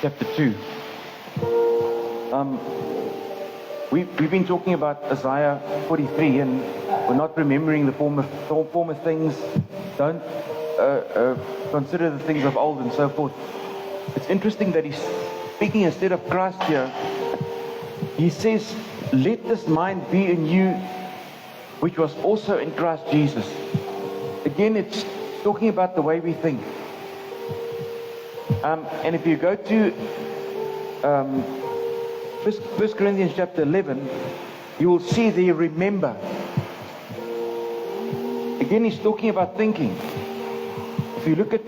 chapter 2. We've been talking about Isaiah 43, and we're not remembering the former things. Don't consider the things of old and so forth. It's interesting that he's speaking instead of Christ here. He says, let this mind be in you, which was also in Christ Jesus. Again, it's talking about the way we think. And if you go to 1 Corinthians chapter 11, you will see there, remember. Again, he's talking about thinking. If you look at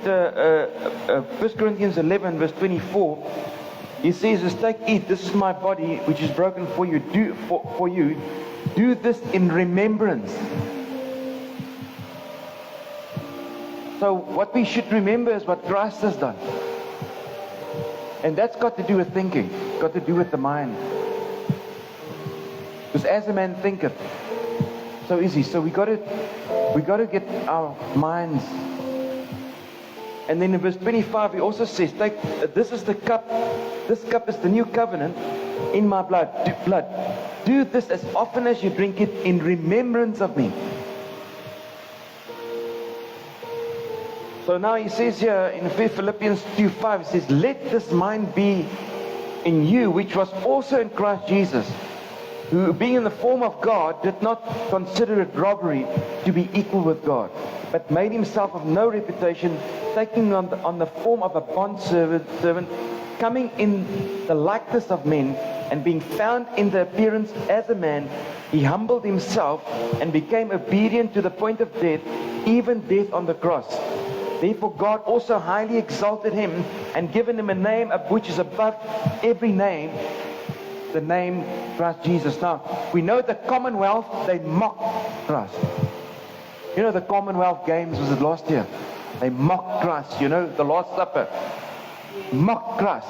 1 Corinthians 11, verse 24, he says, take, eat, this is my body, which is broken for you. Do this in remembrance. So what we should remember is what Christ has done. And that's got to do with thinking. It's got to do with the mind. Because as a man thinketh, so is he. So we got to get our minds. And then in verse 25 he also says, take, this is the cup. This cup is the new covenant in my blood. Do this as often as you drink it in remembrance of me. So now he says here in Philippians 2:5, he says, let this mind be in you, which was also in Christ Jesus, who being in the form of God, did not consider it robbery to be equal with God, but made himself of no reputation, taking on the form of a bondservant, coming in the likeness of men, and being found in the appearance as a man, he humbled himself and became obedient to the point of death, even death on the cross. Therefore God also highly exalted him and given him a name which is above every name, the name Christ Jesus. Now, we know the Commonwealth, they mocked Christ. You know, the Commonwealth Games, was it last year? They mocked Christ, you know, the Lord's Supper. Mocked Christ.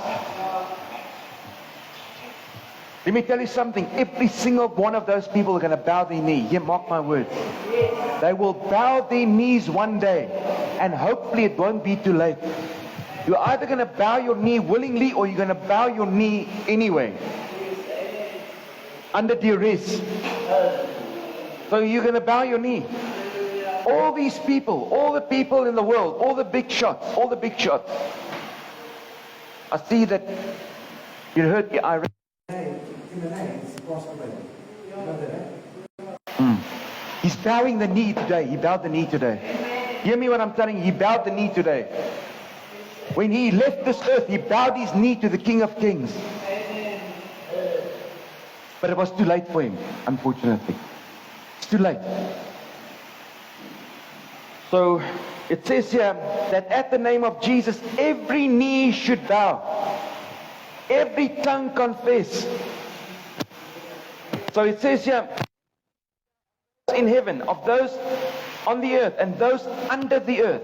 Let me tell you something. Every single one of those people are going to bow their knee. Yeah, mark my words. They will bow their knees one day, and hopefully it won't be too late. You're either going to bow your knee willingly, or you're going to bow your knee anyway, under duress. So you're going to bow your knee. All these people, all the people in the world, all the big shots. I see that you heard the Irish. He's bowing the knee today. He bowed the knee today. Hear me what I'm telling you. He bowed the knee today. When he left this earth, he bowed his knee to the King of Kings. But it was too late for him, unfortunately. It's too late. So it says here that at the name of Jesus, every knee should bow. Every tongue confess. So it says here, in heaven, of those on the earth and those under the earth.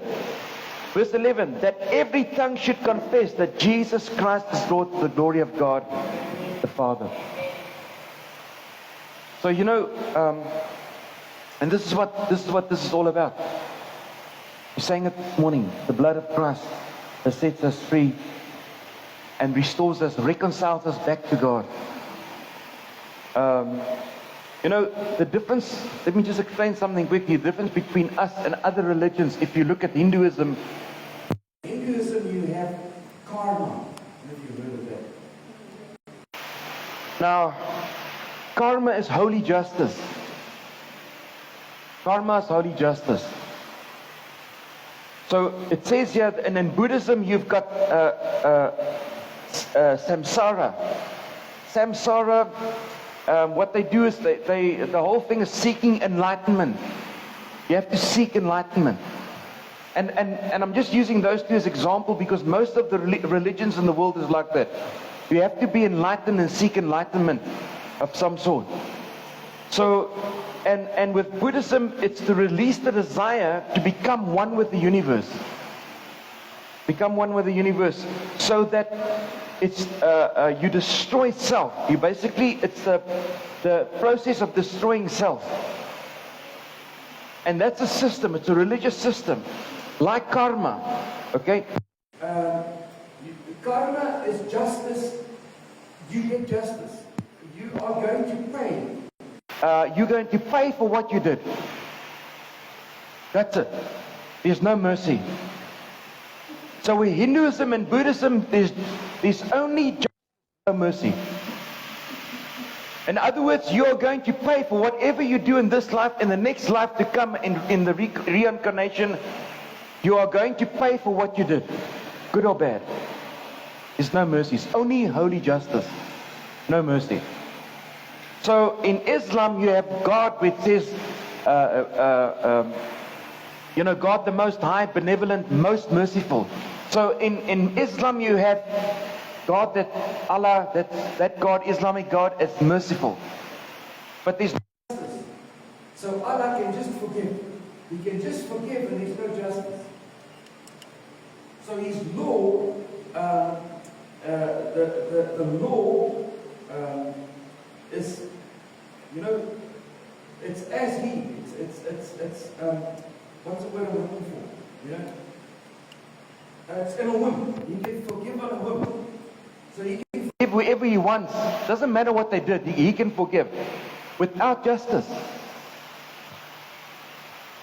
Verse 11, that every tongue should confess that Jesus Christ is Lord, to the glory of God the Father. So you know, and this is what this is all about. We sang it this morning. The blood of Christ that sets us free and restores us, reconciles us back to God. You know, the difference, let me just explain something quickly. The difference between us and other religions, if you look at Hinduism. Hinduism, you have karma. If you heard of that. Now, karma is holy justice. Karma is holy justice. So it says here, and in Buddhism you've got samsara. Samsara, what they do is the whole thing is seeking enlightenment. You have to seek enlightenment. And I'm just using those two as example because most of the religions in the world is like that. You have to be enlightened and seek enlightenment of some sort. So, and with Buddhism, it's to release the desire to become one with the universe. Become one with the universe, so that it's you destroy self. You basically, it's the process of destroying self. And that's a system. It's a religious system, like karma. Okay. Karma is justice. You get justice. You are going to pay. You're going to pay for what you did. That's it. There's no mercy. So in Hinduism and Buddhism, there's only justice, no mercy. In other words, you are going to pay for whatever you do in this life, in the next life to come, in the reincarnation. You are going to pay for what you did, good or bad. There's no mercy. It's only holy justice. No mercy. So in Islam, you have God, which says, God the Most High, benevolent, most merciful. So in Islam, you have God, that Allah, that God, Islamic God, is merciful. But there's justice. So Allah can just forgive. He can just forgive, and there's no justice. So His law, the law is, it's as He. It's what's the word I'm looking for? It's in a whim. He can forgive on a whim. So He can forgive whoever He wants. Doesn't matter what they did. He can forgive without justice.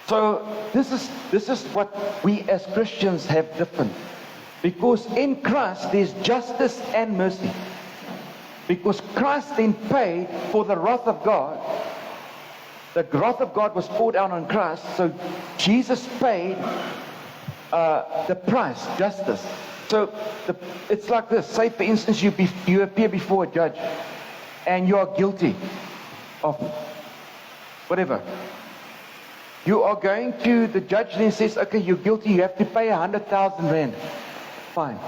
So this is what we as Christians have different. Because in Christ there's justice and mercy. Because Christ then paid for the wrath of God. The wrath of God was poured out on Christ. So Jesus paid the price, justice. So it's like this. Say for instance you appear before a judge and you are guilty of whatever. You are going to, the judge then says, okay, you're guilty, you have to pay 100,000 rand. Fine.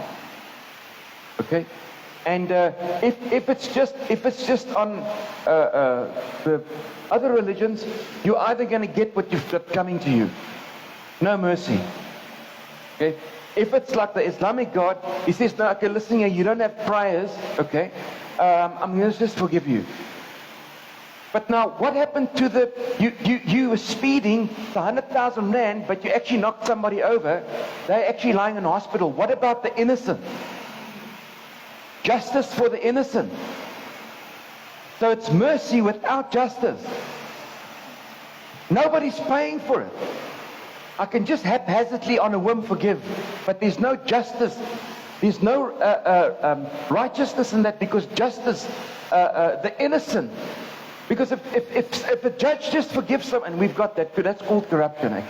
Okay? And if it's just on the other religions, you're either going to get what you've got coming to you. No mercy. Okay? If it's like the Islamic God, he says, no, okay, listen here, you don't have prayers, okay? I'm going to just forgive you. But now, what happened to you were speeding for 100,000 rand, but you actually knocked somebody over. They're actually lying in hospital. What about the innocent? Justice for the innocent. So it's mercy without justice. Nobody's paying for it. I can just haphazardly on a whim forgive, but there's no justice. There's no righteousness in that, because justice, the innocent. Because if a judge just forgives them, and we've got that, that's called corruption, eh?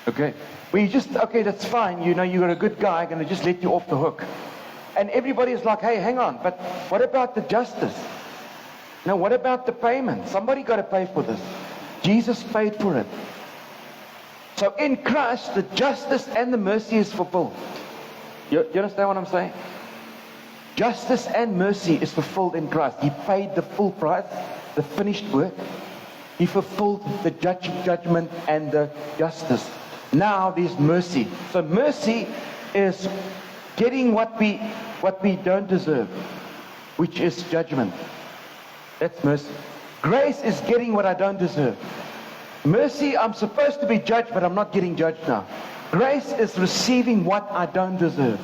Okay? Where you just, okay, that's fine, you're a good guy, I'm going to just let you off the hook. And everybody's like, hey, hang on, but what about the justice? Now, what about the payment? Somebody got to pay for this. Jesus paid for it. So in Christ, the justice and the mercy is fulfilled. You understand what I'm saying? Justice and mercy is fulfilled in Christ. He paid the full price, the finished work. He fulfilled the judgment and the justice. Now there's mercy. So mercy is getting what we don't deserve, which is judgment. That's mercy. Grace is getting what I don't deserve. Mercy, I'm supposed to be judged, but I'm not getting judged now. Grace is receiving what I don't deserve.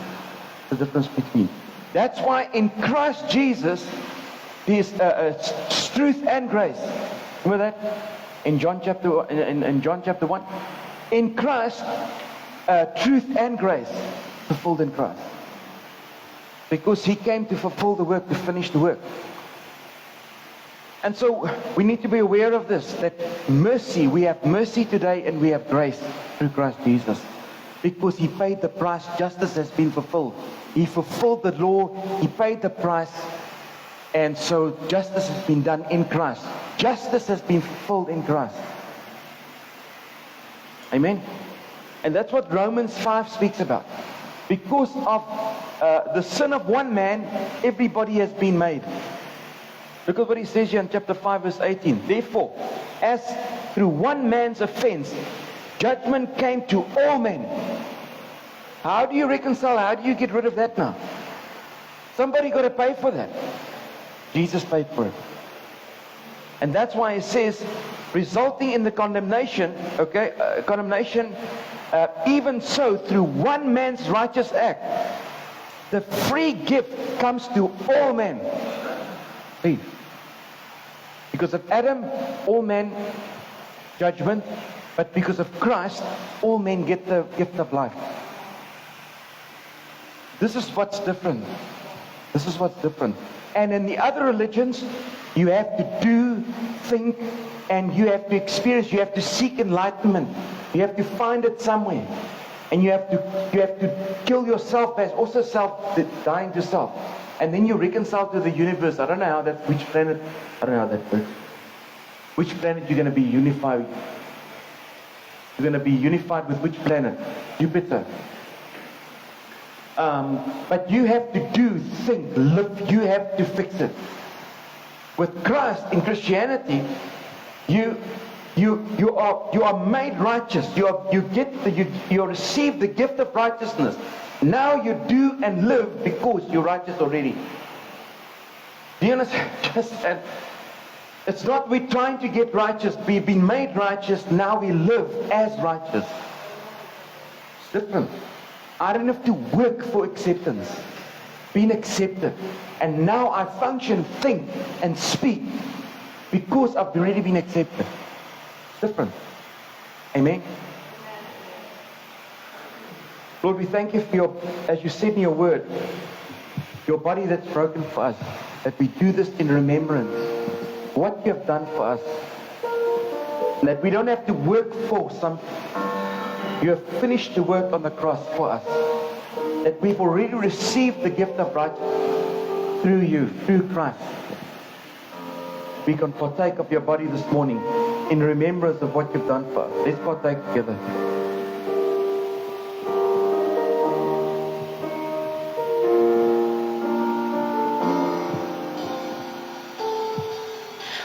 The difference between. That's why in Christ Jesus, there's truth and grace. Remember that? In John chapter 1. In Christ, truth and grace fulfilled in Christ. Because He came to fulfill the work, to finish the work. And so we need to be aware of this, that mercy, we have mercy today and we have grace through Christ Jesus. Because He paid the price, justice has been fulfilled. He fulfilled the law, He paid the price, and so justice has been done in Christ. Justice has been fulfilled in Christ. Amen? And that's what Romans 5 speaks about. Because of the sin of one man, everybody has been made. Look at what he says here in chapter 5 verse 18. Therefore, as through one man's offense, judgment came to all men. How do you reconcile? How do you get rid of that now? Somebody got to pay for that. Jesus paid for it. And that's why it says, resulting in the condemnation, even so through one man's righteous act, The free gift comes to all men. Read. Because of Adam, all men, judgment. But because of Christ, all men get the gift of life. This is what's different. This is what's different. And in the other religions, you have to do, think, and you have to experience, you have to seek enlightenment. You have to find it somewhere. And you have to kill yourself as also dying to self. And then you reconcile to the universe. I don't know how that, which planet, I don't know how that works. Which planet you're going to be unified? You're going to be unified with which planet? Jupiter. But you have to do, think, live. You have to fix it. With Christ in Christianity, you are made righteous. You receive the gift of righteousness. Now you do and live because you're righteous already. Do you understand? It's not we're trying to get righteous. We've been made righteous. Now we live as righteous. It's different. I don't have to work for acceptance. Being accepted. And now I function, think, and speak because I've already been accepted. It's different. Amen? Lord, we thank you for your, as you said in your word, your body that's broken for us, that we do this in remembrance. What you have done for us. And that we don't have to work for something. You have finished the work on the cross for us. That we've already received the gift of righteousness through you, through Christ. We can partake of your body this morning in remembrance of what you've done for us. Let's partake together.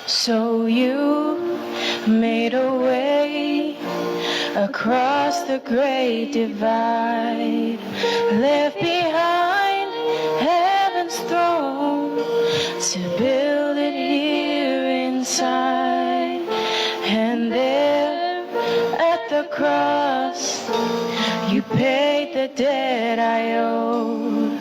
So you made a way across the great divide, left behind heaven's throne to build it here inside. And there at the cross you paid the debt I owed,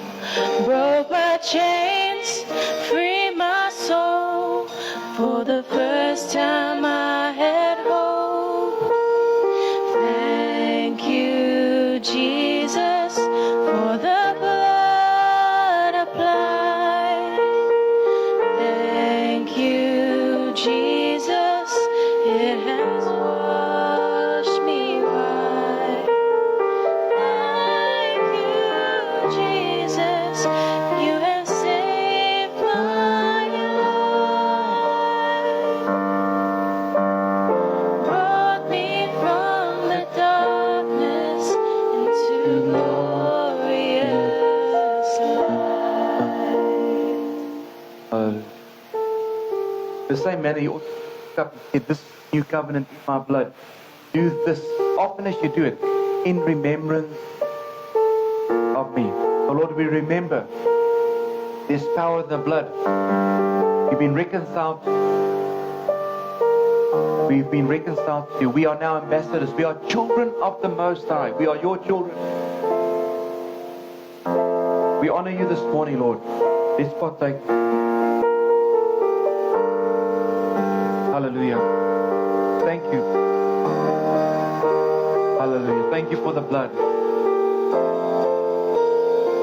broke my chains, freed my soul. For the first time I had hope. Thank you, Jesus, for the blood applied. Thank you, Jesus, it has washed me white. Thank you, Jesus, you have saved my life. Brought me from the darkness into glorious light. The same manner you also pick up this new covenant in my blood. Do this often as you do it in remembrance of me. So Lord, we remember there's power in the blood. You've been reconciled. We've been reconciled to you. We are now ambassadors. We are children of the Most High. We are your children. We honor you this morning, Lord. Let's partake. Hallelujah. Thank you. Hallelujah. Thank you for the blood.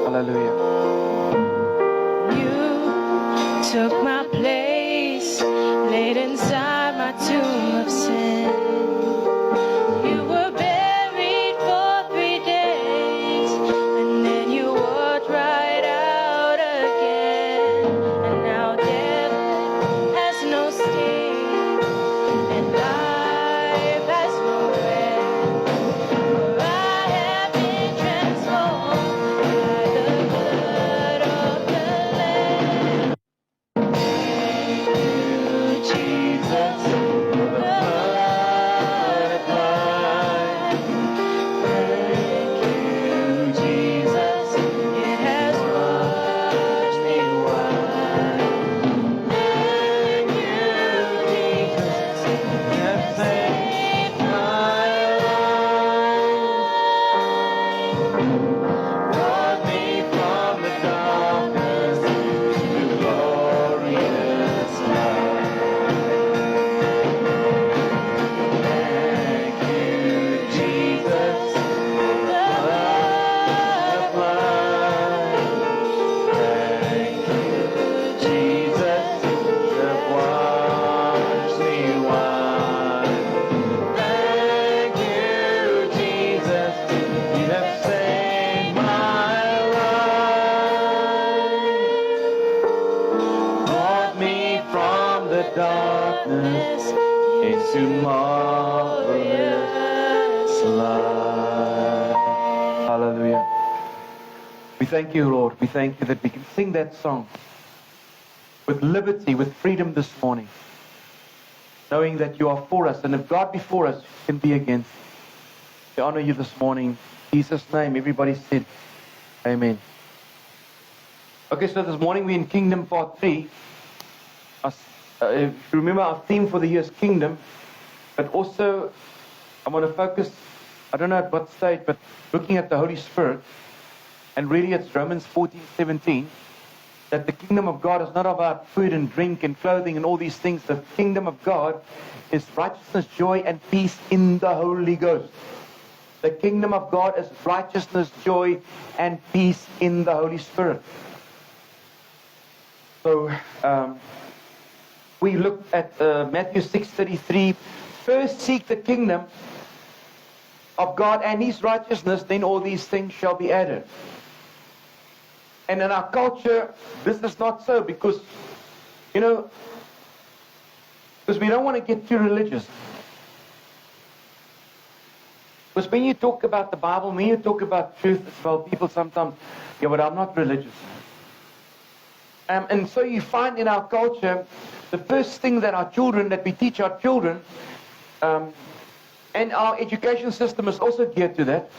Hallelujah. You took my place, laid inside my tomb of sin. You were buried for 3 days, and then you walked right out again. And now death has no sting, and life has no end. For I have been transformed by the blood of the Lamb. Jesus, the blood the darkness into marvelous light. Hallelujah. We thank you, Lord. We thank you that we can sing that song with liberty, with freedom this morning, knowing that you are for us, and if God be for us, who can be against us? We honor you this morning. In Jesus' name, everybody said, Amen. Okay, so this morning we're in Kingdom Part 3. If you remember, our theme for the year is Kingdom, but also I want to focus, I don't know at what stage, but looking at the Holy Spirit, and really it's Romans 14:17, that the kingdom of God is not about food and drink and clothing and all these things. The kingdom of God is righteousness, joy, and peace in the Holy Ghost. The kingdom of God is righteousness, joy, and peace in the Holy Spirit. So, we look at Matthew 6:33. First seek the kingdom of God and His righteousness, then all these things shall be added. And in our culture, this is not so, because, because we don't want to get too religious. Because when you talk about the Bible, when you talk about truth as well, people sometimes, yeah, but I'm not religious. And so you find in our culture, the first thing that we teach our children, and our education system is also geared to that,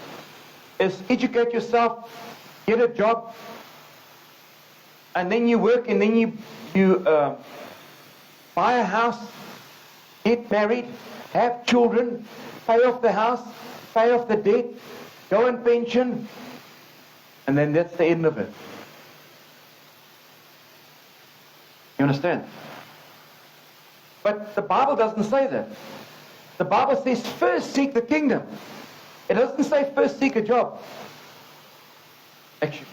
is educate yourself, get a job, and then you work, and then you buy a house, get married, have children, pay off the house, pay off the debt, go on pension, and then that's the end of it. You understand? But the Bible doesn't say that. The Bible says first seek the kingdom. It doesn't say first seek a job. Actually.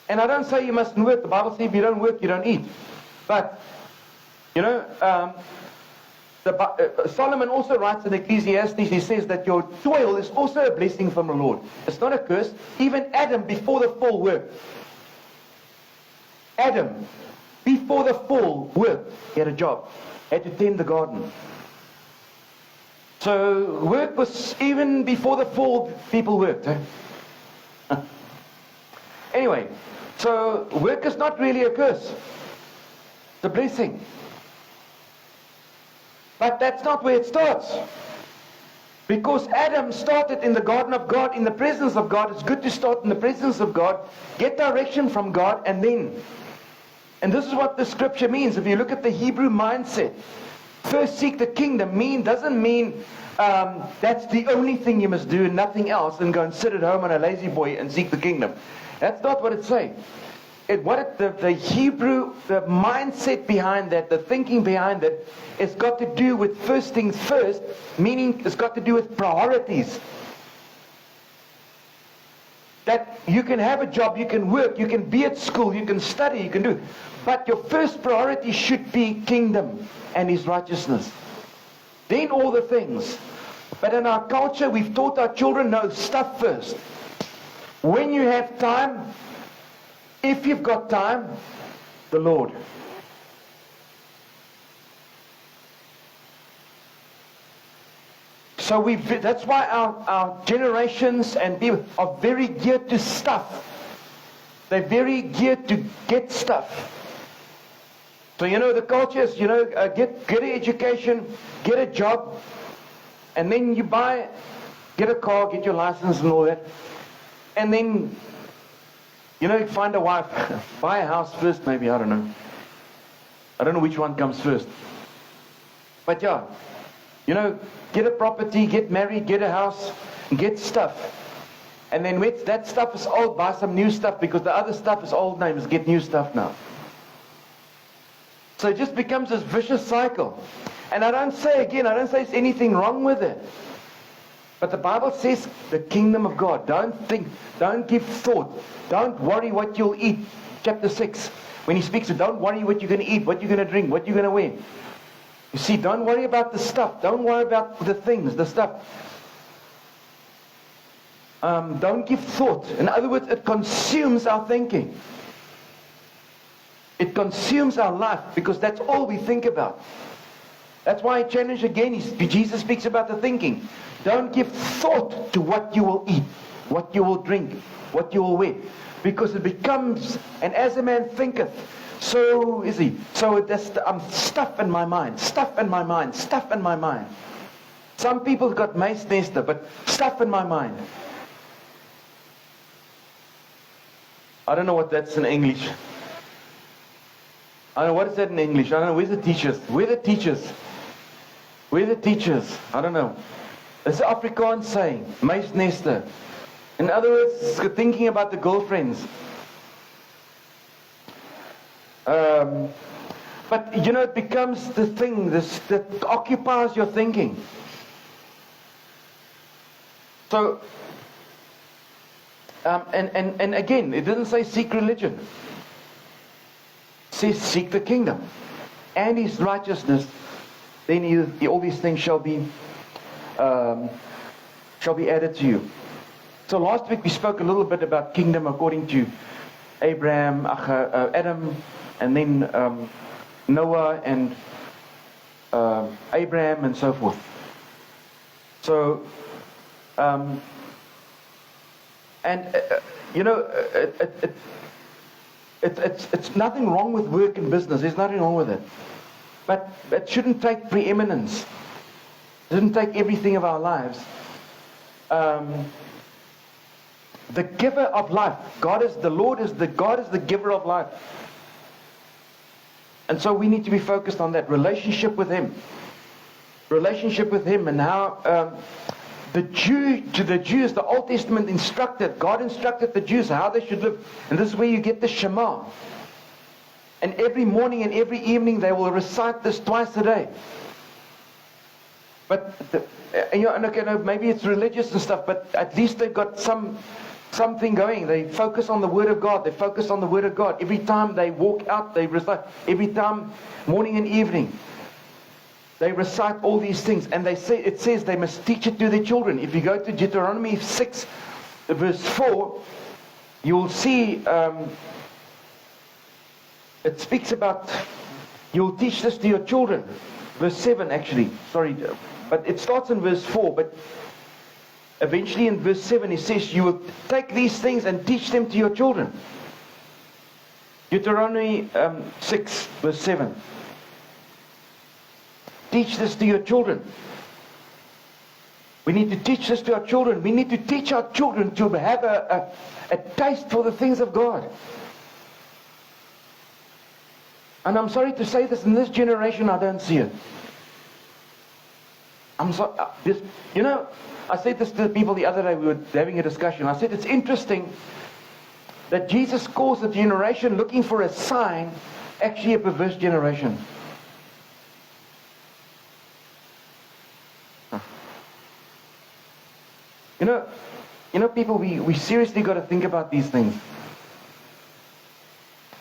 And I don't say you mustn't work. The Bible says if you don't work, you don't eat. But, Solomon also writes in Ecclesiastes, he says that your toil is also a blessing from the Lord. It's not a curse. Even Adam, before the fall, worked. Adam, before the fall, worked. He had a job. Had to tend the garden. So work was, even before the fall, people worked. Anyway, so work is not really a curse. It's a blessing. But that's not where it starts. Because Adam started in the garden of God, in the presence of God. It's good to start in the presence of God, get direction from God, and then. And this is what the scripture means. If you look at the Hebrew mindset, first seek the kingdom doesn't mean that's the only thing you must do and nothing else, and go and sit at home on a lazy boy and seek the kingdom. That's not what it's saying. The Hebrew, the mindset behind that, the thinking behind it, it's got to do with first things first, meaning it's got to do with priorities. That you can have a job, you can work, you can be at school, you can study, you can do. But your first priority should be kingdom and His righteousness. Then all the things. But in our culture, we've taught our children, no, stuff first. When you have time, if you've got time, the Lord. So that's why our generations and people are very geared to stuff. They're very geared to get stuff. So the culture is, get an education, get a job, and then you get a car, get your license and all that. And then, find a wife, buy a house first maybe, I don't know. I don't know which one comes first. But yeah, get a property, get married, get a house, get stuff. And then when that stuff is old, buy some new stuff, because the other stuff is old now, you must get new stuff now. So it just becomes this vicious cycle. And I don't say there's anything wrong with it. But the Bible says the kingdom of God. Don't give thought. Don't worry what you'll eat. Chapter 6. When he speaks of don't worry what you're going to eat, what you're going to drink, what you're going to wear. You see, don't worry about the stuff. Don't worry about the things, the stuff. Don't give thought. In other words, it consumes our thinking. It consumes our life because that's all we think about. That's why I challenge again, Jesus speaks about the thinking. Don't give thought to what you will eat, what you will drink, what you will wear. Because it becomes, and as a man thinketh, so is he. So that's stuff in my mind, stuff in my mind, stuff in my mind. Some people got mace nester, but stuff in my mind. I don't know what that's in English. I don't know, what is that in English? I don't know, where's the teachers? Where are the teachers? Where are the teachers? I don't know. It's an Afrikaans saying, mace nester. In other words, thinking about the girlfriends. But you know, it becomes the thing that occupies your thinking. So, and again, it doesn't say seek religion. It says seek the kingdom and His righteousness. Then all these things shall be added to you. So last week we spoke a little bit about kingdom according to Adam, and then Noah and Abraham and so forth. So, you know, it's nothing wrong with work and business. There's nothing wrong with it. But it shouldn't take preeminence. It shouldn't take everything of our lives. The giver of life. God is the giver of life. And so we need to be focused on that relationship with Him. Relationship with Him, and how the Jews, the Old Testament God instructed the Jews how they should live. And this is where you get the Shema. And every morning and every evening they will recite this twice a day. But maybe it's religious and stuff, but at least they've got something going. They focus on the Word of God. They focus on the Word of God. Every time they walk out, they recite. Every time, morning and evening, they recite all these things. And it says they must teach it to their children. If you go to Deuteronomy 6, verse 4, you'll see it speaks about you'll teach this to your children. Verse 7 actually. Sorry. But it starts in verse 4. But eventually in verse 7 he says you will take these things and teach them to your children. Deuteronomy 6 verse 7. Teach this to your children. We need to teach this to our children. We need to teach our children to have a taste for the things of God. And I'm sorry to say this, in this generation I don't see it. I'm sorry. You know, I said this to the people the other day, we were having a discussion. I said it's interesting that Jesus calls the generation looking for a sign actually a perverse generation. You know, people, we seriously got to think about these things.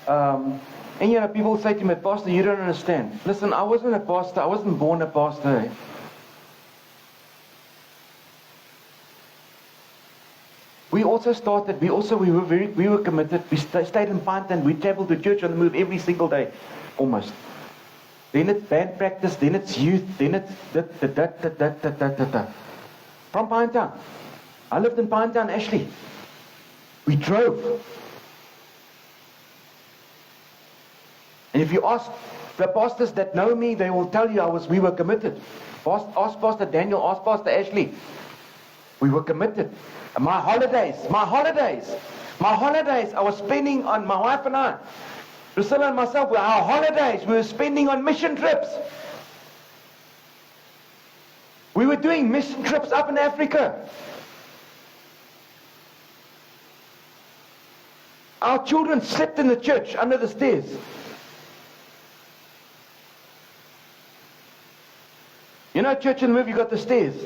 And you know, people say to me, Pastor, you don't understand. Listen, I wasn't a pastor. I wasn't born a pastor. We also started, we were committed. We stayed in Pinetown. We traveled to church on the move every single day, almost. Then it's band practice, then it's youth, then it's from Pinetown. I lived in Pinetown, Ashley. We drove. And if you ask the pastors that know me, they will tell you we were committed. Ask Pastor Daniel, ask Pastor Ashley. We were committed. And my holidays, I was spending on my wife and I, Priscilla and myself, our holidays, we were spending on mission trips. We were doing mission trips up in Africa. Our children slept in the church under the stairs. You know, church in the move, you got the stairs.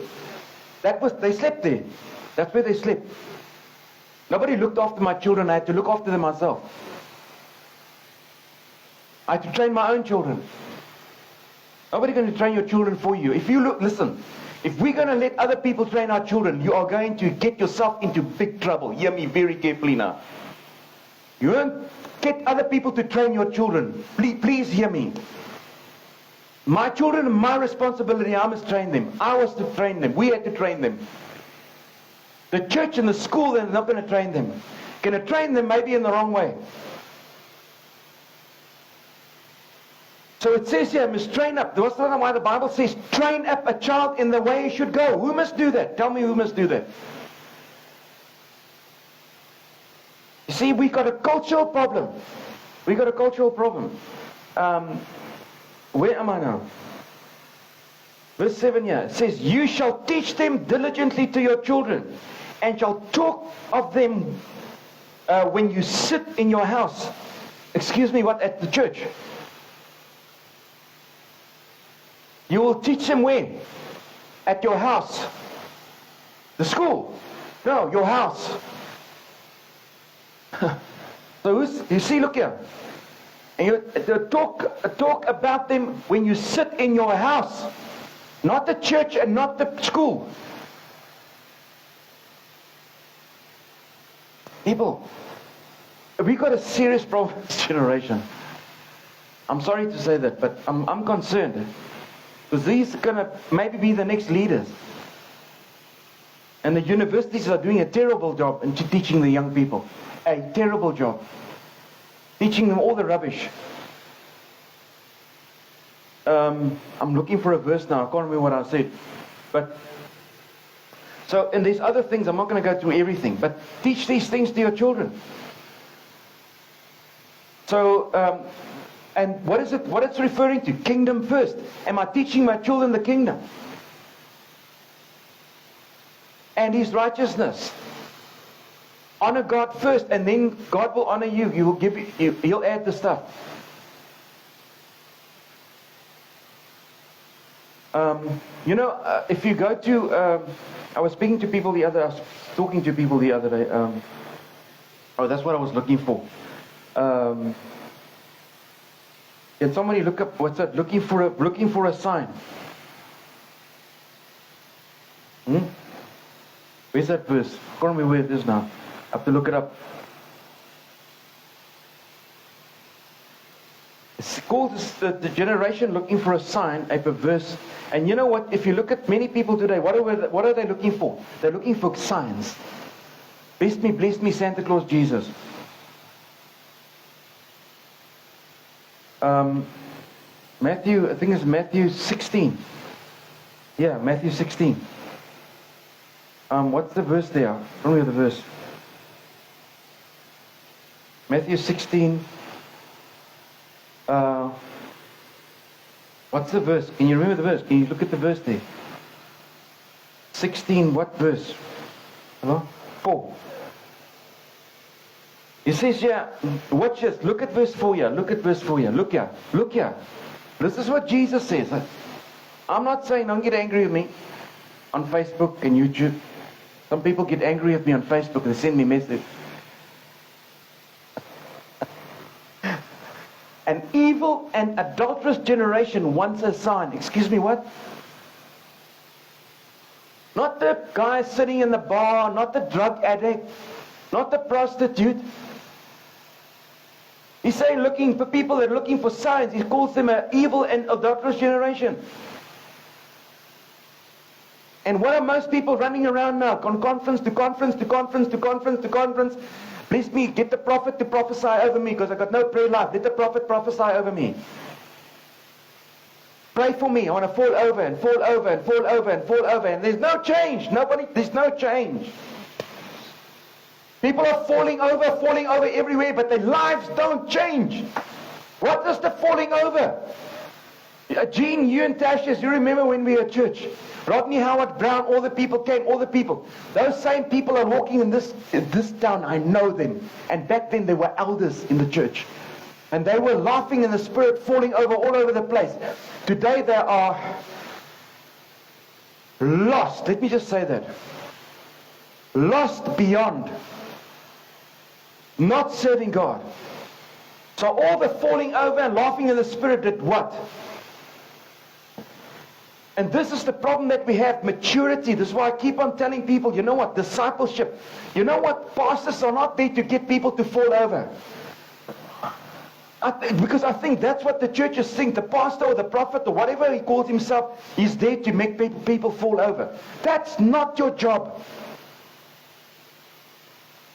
They slept there. That's where they slept. Nobody looked after my children. I had to look after them myself. I had to train my own children. Nobody's going to train your children for you. Listen, if we're going to let other people train our children, you are going to get yourself into big trouble. Hear me very carefully now. You won't get other people to train your children. Please hear me. My children, my responsibility, I must train them. I was to train them. We had to train them. The church and the school, they're not going to train them. Going to train them maybe in the wrong way. So it says here, must train up. That's why the Bible says, train up a child in the way he should go. Who must do that? Tell me who must do that. You see, we got a cultural problem. We got a cultural problem. Where am I now? Verse 7 here. It says, you shall teach them diligently to your children, and shall talk of them when you sit in your house. Excuse me, what? At the church. You will teach them where? At your house. The school. No, your house. So you see, look here. And you talk about them when you sit in your house. Not the church and not the school. People, we got a serious problem in this generation. I'm sorry to say that, but I'm concerned. Because these are going to maybe be the next leaders. And the universities are doing a terrible job in teaching the young people. A terrible job. Teaching them all the rubbish. I'm looking for a verse now. I can't remember what I said. But so, and there's other things. I'm not going to go through everything. But teach these things to your children. So, and what is it? What it's referring to? Kingdom first. Am I teaching my children the kingdom? And His righteousness. Honor God first, and then God will honor you. He will give you. He'll add the stuff. If you go to, I was speaking to people the other. I was talking to people the other day. That's what I was looking for. Can somebody look up what's that? Looking for a sign. Where's that verse? I can't remember where it is now. I have to look it up. It's called the generation looking for a sign, a perverse. And you know what? If you look at many people today, what are they looking for? They're looking for signs. Bless me, Santa Claus, Jesus. Matthew, I think it's Matthew 16. Yeah, Matthew 16. What's the verse there? I don't remember the verse. Matthew 16. What's the verse? Can you remember the verse? Can you look at the verse there? 16, what verse? Hello? 4. It says here, watch this. Look at verse 4 here. Look at verse 4 here. Look here. Look here. This is what Jesus says. I'm not saying don't get angry with me on Facebook and YouTube. Some people get angry with me on Facebook and they send me messages. An evil and adulterous generation wants a sign. Excuse me, what? Not the guy sitting in the bar, not the drug addict, not the prostitute. He's saying looking for people that are looking for signs. He calls them an evil and adulterous generation. And what are most people running around now? On conference to conference to conference to conference to conference. Bless me, get the prophet to prophesy over me because I got no prayer life. Let the prophet prophesy over me. Pray for me. I want to fall over and fall over and fall over and fall over. And there's no change. There's no change. People are falling over everywhere, but their lives don't change. What is the falling over? Gene, you and Tasha, you remember when we were at church? Rodney Howard Brown, all the people came, all the people. Those same people are walking in this town. I know them. And back then they were elders in the church. And they were laughing in the spirit, falling over all over the place. Today they are lost. Let me just say that. Lost beyond. Not serving God. So all the falling over and laughing in the spirit did what? And this is the problem that we have, maturity. This is why I keep on telling people, you know what, discipleship. You know what, pastors are not there to get people to fall over. Because I think that's what the churches think. The pastor or the prophet or whatever he calls himself is there to make people fall over. That's not your job.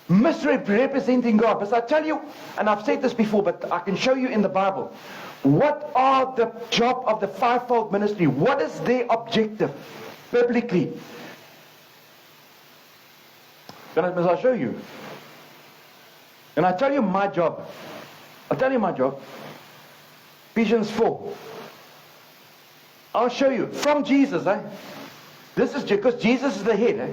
Misrepresenting God. But I tell you, and I've said this before, but I can show you in the Bible, what are the job of the fivefold ministry? What is their objective biblically? Must I show you? And I tell you my job. I'll tell you my job. Ephesians 4. I'll show you. From Jesus, eh? This is because Jesus is the head, eh?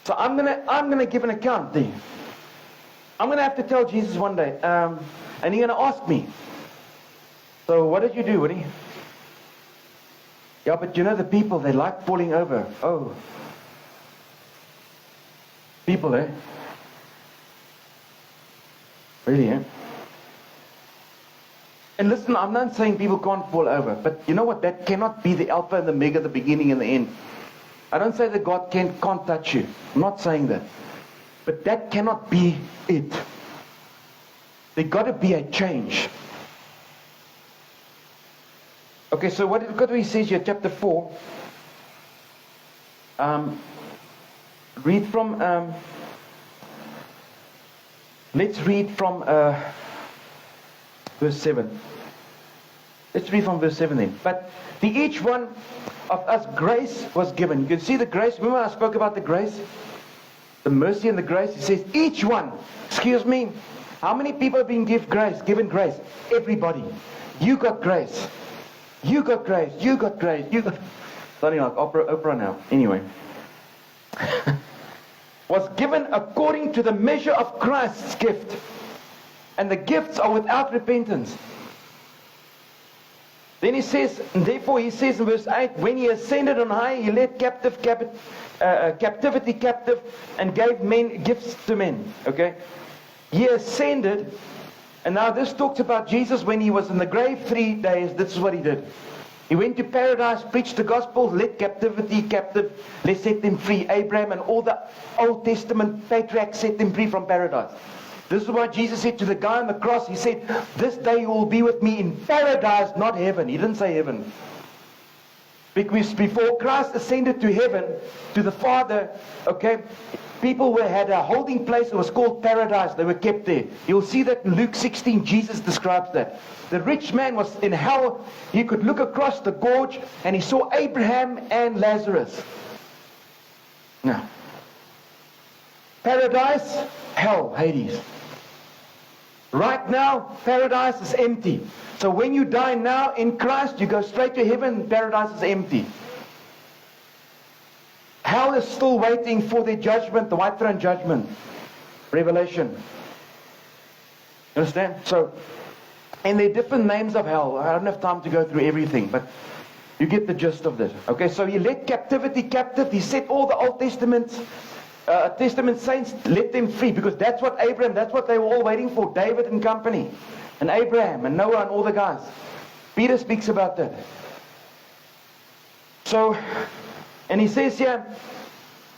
So I'm gonna give an account to you. I'm gonna have to tell Jesus one day, and he's gonna ask me. So what did you do, Woody? Yeah, but you know the people, they like falling over. Oh. People, eh? Really, eh? And listen, I'm not saying people can't fall over, but you know what? That cannot be the Alpha and the Omega, the beginning and the end. I don't say that God can't touch you. I'm not saying that. But that cannot be it. There's got to be a change. Okay, so what he says here, chapter 4. Read from... let's read from verse 7. Let's read from verse 7 then. But to each one of us grace was given. You can see the grace. Remember I spoke about the grace? The mercy and the grace. He says each one. Excuse me. How many people have been given grace? Everybody. You got grace. You got grace. You got grace. You got... Something like Oprah now. Anyway. Was given according to the measure of Christ's gift. And the gifts are without repentance. Then he says, therefore he says in verse 8, when he ascended on high, he led captivity captive and gave men gifts to men. Okay? He ascended, and now this talks about Jesus when he was in the grave 3 days. This is what he did. He went to paradise, preached the gospel, led captivity captive, let set them free. Abraham and all the Old Testament patriarchs set them free from paradise. This is why Jesus said to the guy on the cross, he said, this day you will be with me in paradise, not heaven. He didn't say heaven. Because before Christ ascended to heaven, to the Father, okay, people had a holding place that was called paradise. They were kept there. You'll see that in Luke 16, Jesus describes that. The rich man was in hell. He could look across the gorge and he saw Abraham and Lazarus. Now, paradise, hell, Hades. Right now, paradise is empty. So when you die now in Christ, you go straight to heaven, paradise is empty. Hell is still waiting for their judgment, the white throne judgment. Revelation. You understand? So, and there are different names of hell. I don't have time to go through everything, but you get the gist of this. Okay, so he led captivity captive. He set all the Old Testament saints, let them free, because that's what Abraham, that's what they were all waiting for. David and company, and Abraham and Noah and all the guys. Peter speaks about that. So, and he says here,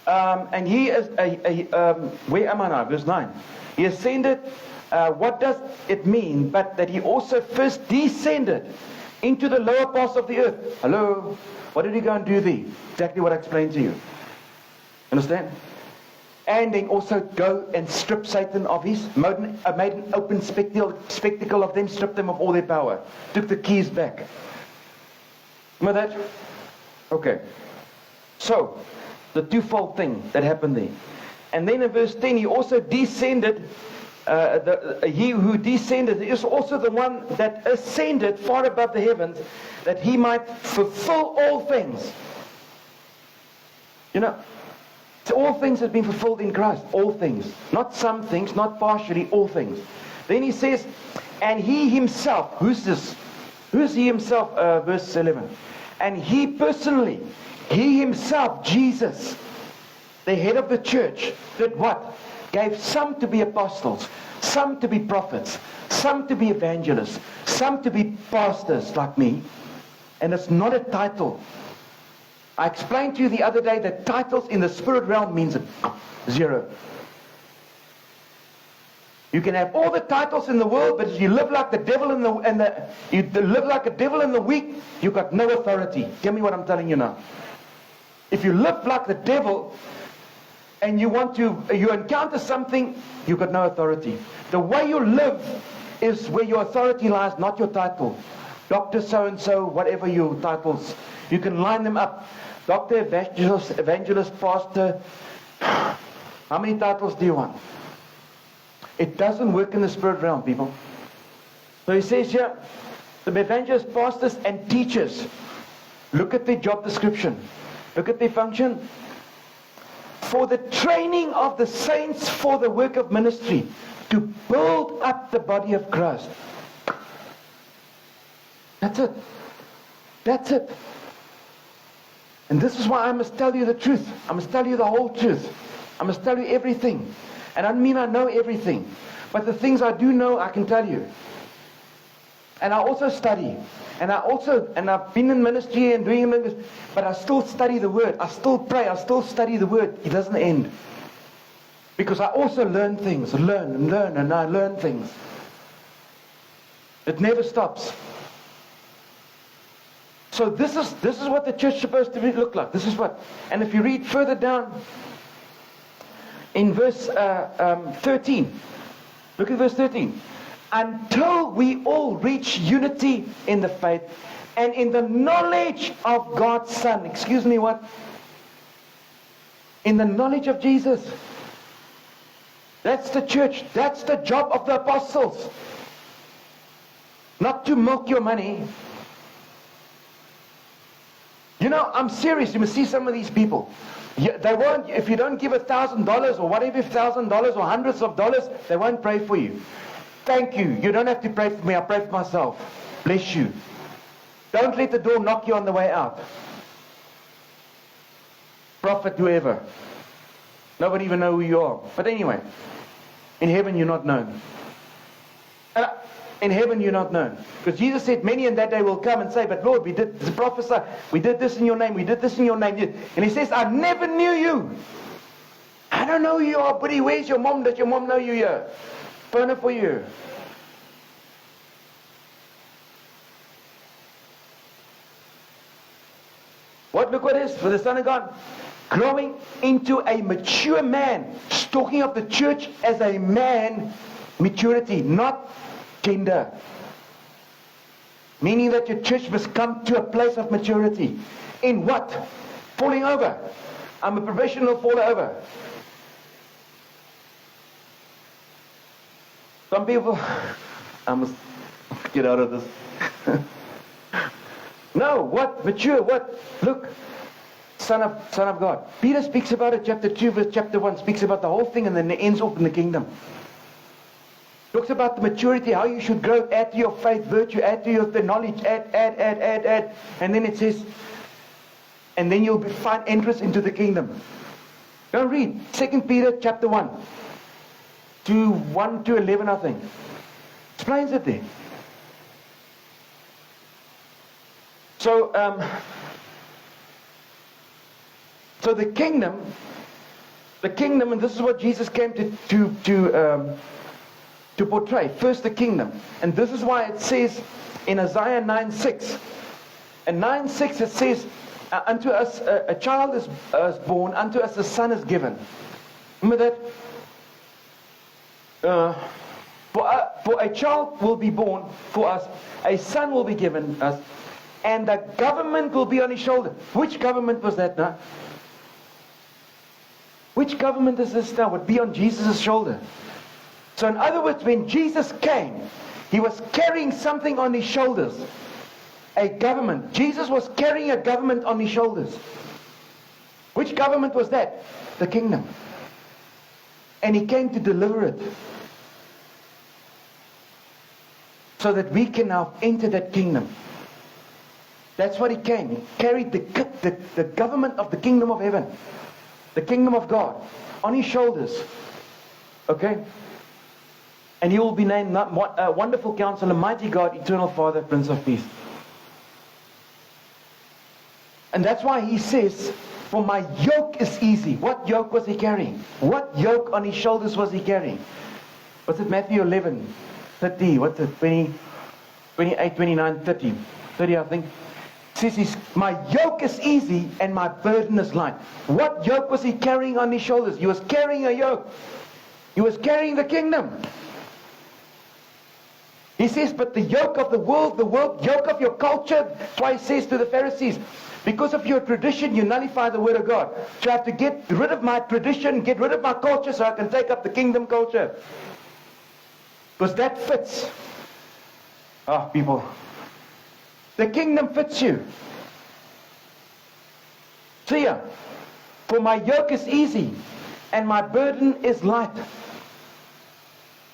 and he is where am I now? Verse 9. He ascended. What does it mean? But that he also first descended into the lower parts of the earth. Hello? What did he go and do there? Exactly what I explained to you. Understand? And then also go and strip Satan of his, made an open spectacle of them, stripped them of all their power. Took the keys back. Remember that? Okay. So, the twofold thing that happened there. And then in verse 10, he also descended. He who descended is also the one that ascended far above the heavens, that he might fulfill all things. You know, so all things have been fulfilled in Christ. All things. Not some things, not partially, all things. Then he says, and he himself, who's this? Who's he himself? Verse 11. And he personally, he himself, Jesus, the head of the church, did what? Gave some to be apostles, some to be prophets, some to be evangelists, some to be pastors like me. And it's not a title. I explained to you the other day that titles in the spirit realm means zero. You can have all the titles in the world, but if you live like the devil you live like a devil in the week, you've got no authority. Tell me what I'm telling you now. If you live like the devil and you encounter something, you've got no authority. The way you live is where your authority lies, not your title. Dr. So-and-so, whatever your titles. You can line them up. Doctor, evangelist, pastor. How many titles do you want? It doesn't work in the spirit realm, people. So he says here, the evangelists, pastors, and teachers, look at their job description. Look at their function. For the training of the saints for the work of ministry, to build up the body of Christ. That's it. That's it. And this is why I must tell you the truth. I must tell you the whole truth. I must tell you everything. And I mean I know everything. But the things I do know, I can tell you. And I also study. And I've been in ministry and doing ministry, but I still study the Word. I still pray. I still study the Word. It doesn't end. Because I also learn things. And I learn things. It never stops. So this is what the church is supposed to look like. This is what. And if you read further down in verse 13, look at verse 13. Until we all reach unity in the faith and in the knowledge of God's Son. Excuse me, what? In the knowledge of Jesus. That's the church. That's the job of the apostles. Not to milk your money. You know, I'm serious. You must see some of these people. They won't, if you don't give $1,000 or whatever, $1,000 or hundreds of dollars, they won't pray for you. Thank you. You don't have to pray for me. I pray for myself. Bless you. Don't let the door knock you on the way out. Prophet, whoever. Nobody even know who you are. But anyway, in heaven you're not known. In heaven you're not known. Because Jesus said, many in that day will come and say, but Lord, we did the prophesy, we did this in your name, we did this in your name. And he says, I never knew you. I don't know who you are, buddy. Where's your mom? Does your mom know you here? Phone her for you. What? Look what it is for the Son of God. Growing into a mature man. It's talking of the church as a man, maturity, not gender. Meaning that your church must come to a place of maturity. In what? Falling over. I'm a professional faller over. Some people, I must get out of this. No, what? Mature, what? Look, Son of God. Peter speaks about it, chapter 2, verse chapter 1, speaks about the whole thing, and then it ends off in the kingdom. Talks about the maturity, how you should grow, add to your faith, virtue, add to your knowledge, add. And then it says, and then you'll find entrance into the kingdom. Go and read 2 Peter chapter 1. To 1 to 11, I think. Explains it there. So the kingdom, and this is what Jesus came to portray. First the kingdom. And this is why it says in Isaiah 9:6. And 9:6 it says, unto us a child is born, unto us a son is given. Remember that? For a child will be born for us, a son will be given us, and the government will be on his shoulder. Which government was that now? Which government is this now? Would be on Jesus' shoulder. So in other words, when Jesus came, he was carrying something on his shoulders. A government. Jesus was carrying a government on his shoulders. Which government was that? The kingdom. And he came to deliver it. So that we can now enter that kingdom. That's what he came. He carried the government of the kingdom of heaven. The kingdom of God. On his shoulders. Okay? And he will be named Wonderful Counselor, Mighty God, Eternal Father, Prince of Peace. And that's why he says, for my yoke is easy. What yoke was he carrying? What yoke on his shoulders was he carrying? What's it, Matthew 11, 30, what's it, 20, 28, 29, 30. 30, I think. It says, my yoke is easy and my burden is light. What yoke was he carrying on his shoulders? He was carrying a yoke. He was carrying the kingdom. He says, but the yoke of the world, yoke of your culture, that's why he says to the Pharisees, because of your tradition, you nullify the word of God. So I have to get rid of my tradition, get rid of my culture so I can take up the kingdom culture. Because that fits. Oh, people. The kingdom fits you. See ya. For my yoke is easy and my burden is light.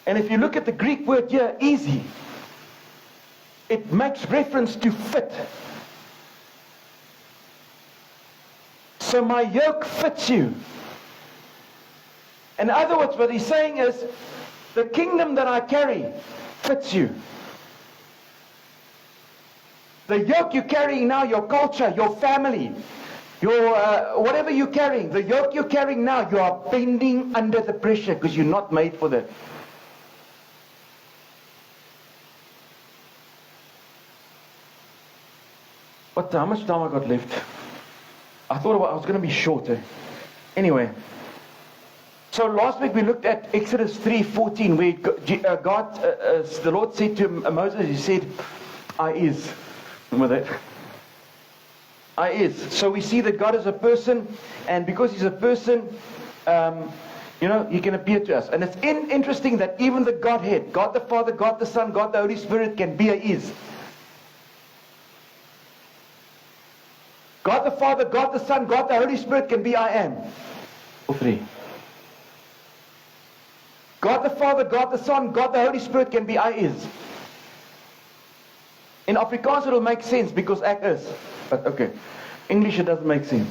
And if you look at the Greek word here, easy, it makes reference to fit. So my yoke fits you. In other words, what he's saying is, the kingdom that I carry fits you. The yoke you're carrying now, your culture, your family, your whatever you're carrying, the yoke you're carrying now, you are bending under the pressure because you're not made for that. How much time I got left? I thought I was going to be shorter. Anyway. So last week we looked at Exodus 3:14, where the Lord said to Moses, he said, I is. Remember that? I is. So we see that God is a person, and because He's a person, He can appear to us. And it's interesting that even the Godhead, God the Father, God the Son, God the Holy Spirit, can be a is. God the Father, God the Son, God the Holy Spirit can be I am. All three. God the Father, God the Son, God the Holy Spirit can be I is. In Afrikaans it will make sense because ek is. But okay. English it doesn't make sense.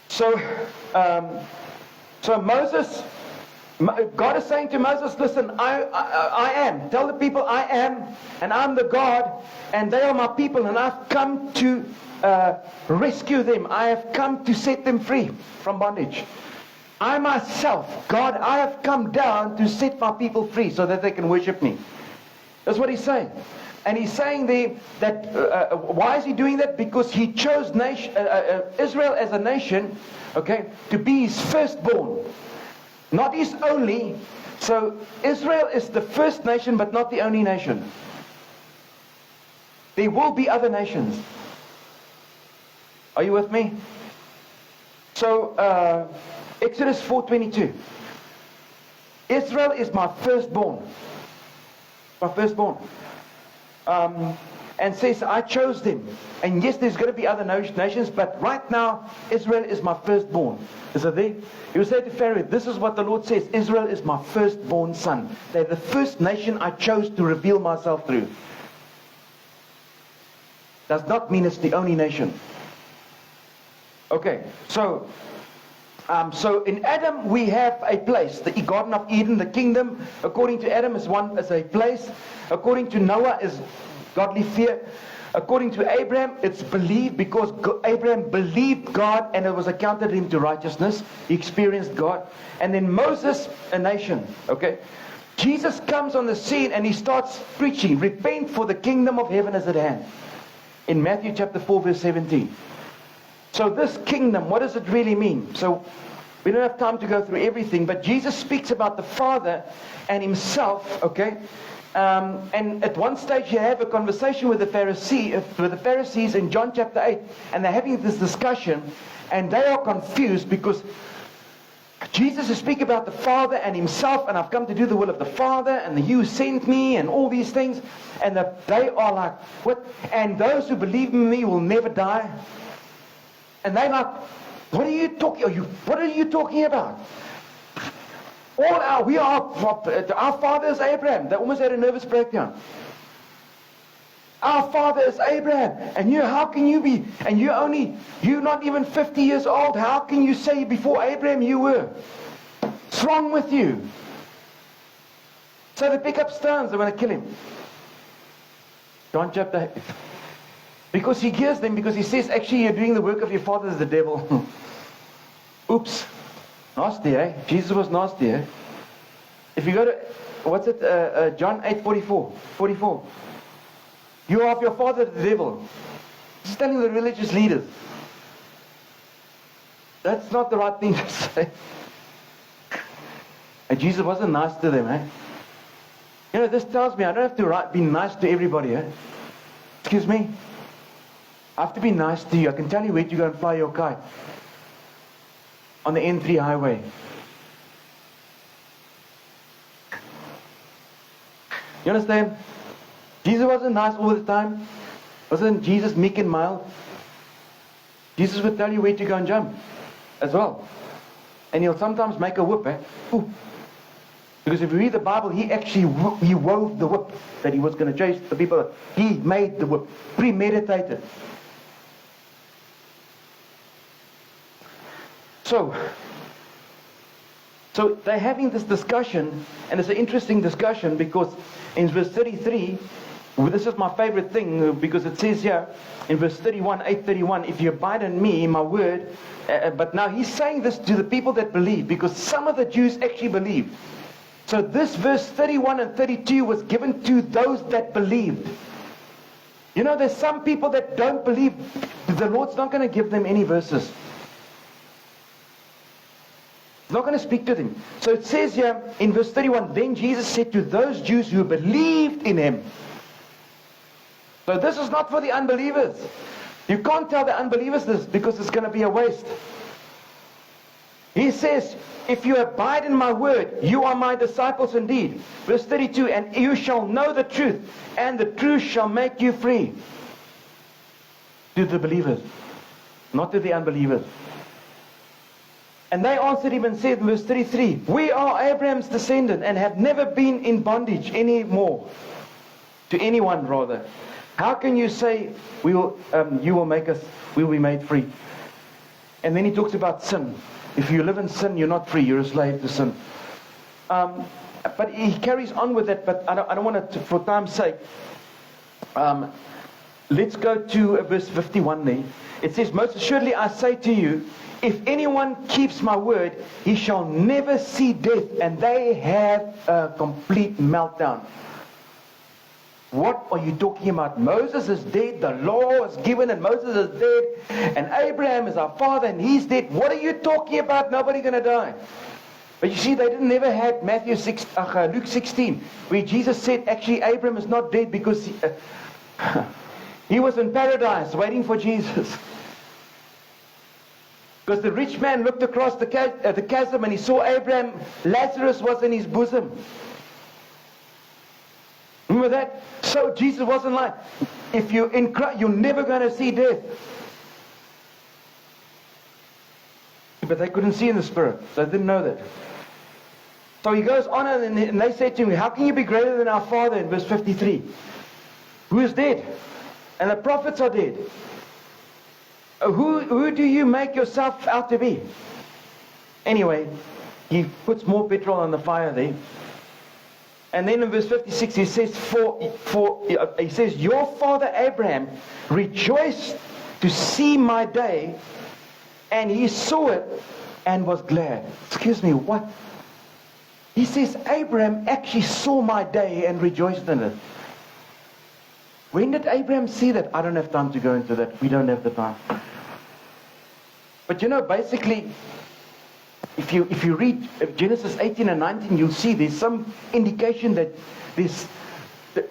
So Moses, God is saying to Moses, listen, I am. Tell the people I am, and I'm the God, and they are my people, and I've come to rescue them. I have come to set them free from bondage. I myself, God, I have come down to set my people free so that they can worship me. That's what He's saying. And He's saying there that, why is He doing that? Because He chose Israel as a nation, okay, to be His firstborn. Not His only. So Israel is the first nation, but not the only nation. There will be other nations. Are you with me? So, Exodus 4:22. Israel is my firstborn. My firstborn. And says, I chose them. And yes, there's going to be other nations, but right now, Israel is my firstborn. Is it there? He will say to Pharaoh, this is what the Lord says, Israel is my firstborn son. They're the first nation I chose to reveal myself through. Does not mean it's the only nation. Okay, so in Adam we have a place. The Garden of Eden, the kingdom, according to Adam is a place. According to Noah is godly fear. According to Abraham, it's belief, because Abraham believed God and it was accounted him to righteousness. He experienced God. And then Moses, a nation. Okay, Jesus comes on the scene and He starts preaching, repent for the kingdom of heaven is at hand. In Matthew chapter 4 verse 17. So this kingdom, what does it really mean? So we don't have time to go through everything, but Jesus speaks about the Father and Himself, okay? And at one stage you have a conversation with the Pharisees in John chapter 8, and they're having this discussion, and they are confused because Jesus is speaking about the Father and Himself, and I've come to do the will of the Father, and He who sent me, and all these things, and they are like, what? And those who believe in me will never die. And they're like, what are you talking about? Our father is Abraham. They almost had a nervous breakdown. Our father is Abraham. And how can you be? And you're not even 50 years old. How can you say before Abraham you were? What's wrong with you? So they pick up stones. They want to kill him. John chapter 8. Because he hears them, because he says, actually you're doing the work of your father as the devil. Oops. Nasty, eh? Jesus was nasty, eh? If you go to, what's it, John 8:44. You are of your father the devil. He's telling the religious leaders. That's not the right thing to say. And Jesus wasn't nice to them, eh? You know, this tells me I don't have to be nice to everybody, eh? Excuse me? I have to be nice to you. I can tell you where to go and fly your kite. On the N3 highway. You understand? Jesus wasn't nice all the time. Wasn't Jesus meek and mild? Jesus would tell you where to go and jump as well. And he'll sometimes make a whip, eh? Ooh. Because if you read the Bible, he actually he wove the whip that he was going to chase the people. He made the whip, premeditated. So they're having this discussion, and it's an interesting discussion because in verse 33, this is my favorite thing because it says here in verse 31, 8:31, if you abide in me, in my word, but now he's saying this to the people that believe because some of the Jews actually believed. So this verse 31 and 32 was given to those that believed. You know, there's some people that don't believe. The Lord's not going to give them any verses. He's not going to speak to them. So it says here in verse 31, then Jesus said to those Jews who believed in him. So this is not for the unbelievers. You can't tell the unbelievers this because it's going to be a waste. He says, if you abide in my word, you are my disciples indeed. Verse 32, and you shall know the truth, and the truth shall make you free. To the believers, not to the unbelievers. And they answered him and said in verse 33, we are Abraham's descendant and have never been in bondage anymore. To anyone rather. How can you say you will be made free? And then he talks about sin. If you live in sin, you're not free. You're a slave to sin. But he carries on with that. But I don't want to, for time's sake. Let's go to verse 51 there. It says, most assuredly I say to you, if anyone keeps my word, he shall never see death. And they have a complete meltdown. What are you talking about? Moses is dead, the law is given and Moses is dead, and Abraham is our father and he's dead. What are you talking about? Nobody's going to die. But you see, they never had Luke 16, where Jesus said, actually, Abraham is not dead because he was in paradise waiting for Jesus. Because the rich man looked across the chasm and he saw Abraham, Lazarus was in his bosom. Remember that? So Jesus wasn't like, if you're in Christ, you're never going to see death. But they couldn't see in the spirit, so they didn't know that. So he goes on and they say to him, how can you be greater than our father in verse 53? Who is dead? And the prophets are dead. Who do you make yourself out to be? Anyway, he puts more petrol on the fire there. And then in verse 56 he says, he says, your father Abraham rejoiced to see my day, and he saw it and was glad. Excuse me, what? He says Abraham actually saw my day and rejoiced in it. When did Abraham see that? I don't have time to go into that. We don't have the time. But you know, basically, if you read Genesis 18 and 19, you'll see there's some indication that